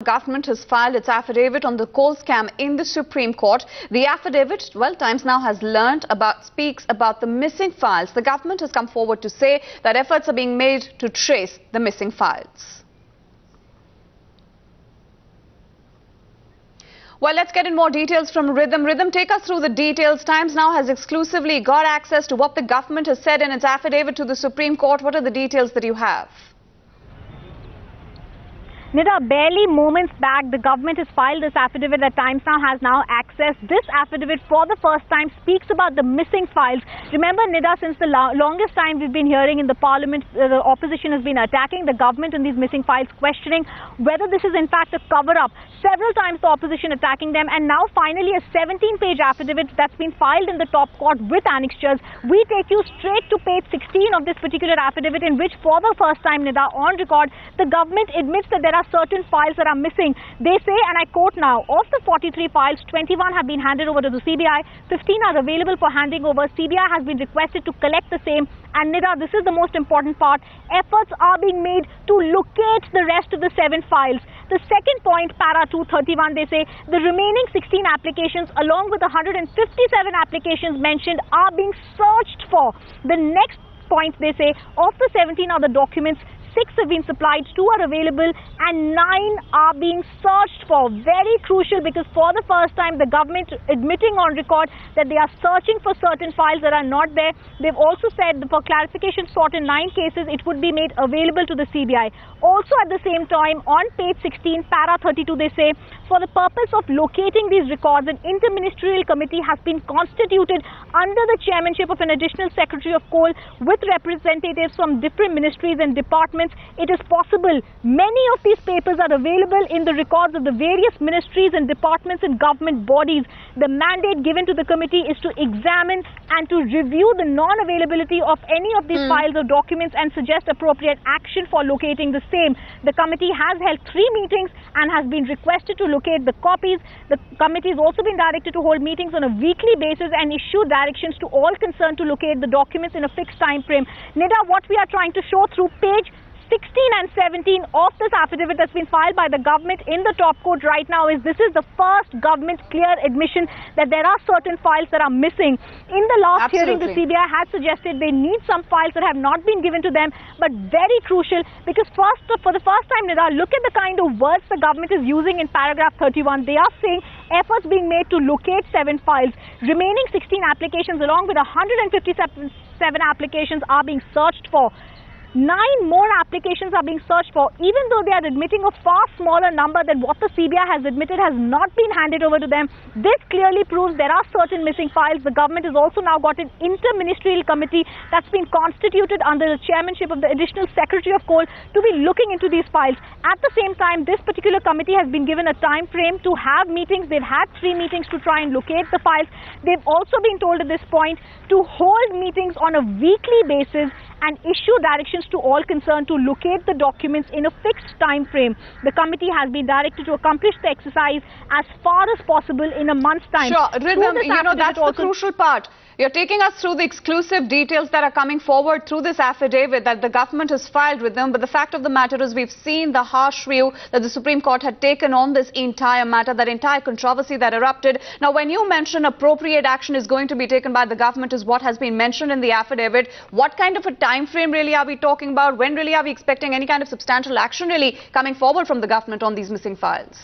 Government has filed its affidavit on the coal scam in the Supreme Court. The affidavit, well, Times Now has speaks about the missing files. The government has come forward to say that efforts are being made to trace the missing files. Well, let's get in more details from Rhythm. Rhythm, take us through the details. Times Now has exclusively got access to what the government has said in its affidavit to the Supreme Court. What are the details that you have? Nida, barely moments back, the government has filed this affidavit that Times Now has now accessed. This affidavit, for the first time, speaks about the missing files. Remember, Nida, since the longest time we've been hearing in the parliament, the opposition has been attacking the government on these missing files, questioning whether this is in fact a cover-up. Several times the opposition attacking them, and now finally a 17-page affidavit that's been filed in the top court with annexures. We take you straight to page 16 of this particular affidavit, in which for the first time, Nida, on record, the government admits that there are certain files that are missing. They say, and I quote now, of the 43 files, 21 have been handed over to the CBI, 15 are available for handing over. CBI has been requested to collect the same. And Nida, this is the most important part. Efforts are being made to locate the rest of the 7 files. The second point, para 231, they say the remaining 16 applications along with the 157 applications mentioned are being searched for. The next point, they say, of the 17 other documents, 6 have been supplied, 2 are available, and 9 are being searched for. Very crucial, because for the first time the government admitting on record that they are searching for certain files that are not there. They've also said that for clarification sought in 9 cases, it would be made available to the CBI. Also at the same time, on page 16, para 32, they say, for the purpose of locating these records, an interministerial committee has been constituted under the chairmanship of an additional secretary of coal with representatives from different ministries and departments. It is possible many of these papers are available in the records of the various ministries and departments and government bodies. The mandate given to the committee is to examine and to review the non-availability of any of these files or documents and suggest appropriate action for locating the same. The committee has held 3 meetings and has been requested to locate the copies. The committee has also been directed to hold meetings on a weekly basis and issue directions to all concerned to locate the documents in a fixed time frame. Nida, what we are trying to show through page 16 and 17 of this affidavit that's been filed by the government in the top court right now is this is the first government clear admission that there are certain files that are missing. In the last hearing, the CBI had suggested they need some files that have not been given to them, but very crucial, because for the first time, Nida, look at the kind of words the government is using in paragraph 31. They are saying efforts being made to locate 7 files. Remaining 16 applications along with 157 applications are being searched for. 9 more applications are being searched for, even though they are admitting a far smaller number than what the CBI has admitted has not been handed over to them. This clearly proves there are certain missing files. The government has also now got an interministerial committee that's been constituted under the chairmanship of the additional secretary of coal to be looking into these files. At the same time, this particular committee has been given a time frame to have meetings. They've had 3 meetings to try and locate the files. They've also been told at this point to hold meetings on a weekly basis and issue directions to all concerned to locate the documents in a fixed time frame. The committee has been directed to accomplish the exercise as far as possible in a month's time. Sure, Rhythm, you know, that's the crucial part. You're taking us through the exclusive details that are coming forward through this affidavit that the government has filed with them. But the fact of the matter is we've seen the harsh view that the Supreme Court had taken on this entire matter, that entire controversy that erupted. Now, when you mention appropriate action is going to be taken by the government is what has been mentioned in the affidavit, what kind of a time frame really are we talking about? When really are we expecting any kind of substantial action really coming forward from the government on these missing files?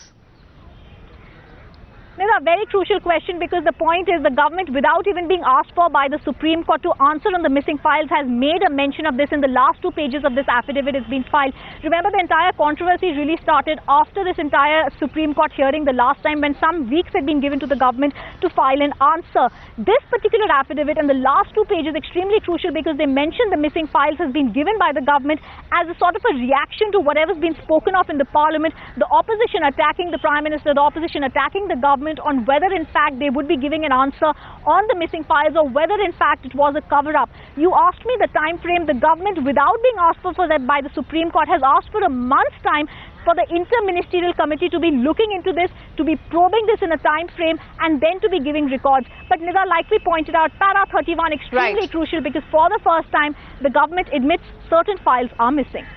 This is a very crucial question, because the point is the government, without even being asked for by the Supreme Court to answer on the missing files, has made a mention of this in the last 2 pages of this affidavit has been filed. Remember, the entire controversy really started after this entire Supreme Court hearing the last time, when some weeks had been given to the government to file an answer. This particular affidavit and the last 2 pages extremely crucial, because they mention the missing files has been given by the government as a sort of a reaction to whatever's been spoken of in the parliament, the opposition attacking the Prime Minister, the opposition attacking the government on whether in fact they would be giving an answer on the missing files or whether in fact it was a cover-up. You asked me the time frame. The government, without being asked for that by the Supreme Court, has asked for a month's time for the interministerial committee to be looking into this, to be probing this in a time frame, and then to be giving records. But Nida, like we pointed out, para 31 extremely crucial, because for the first time the government admits certain files are missing.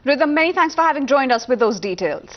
Rhythm, many thanks for having joined us with those details.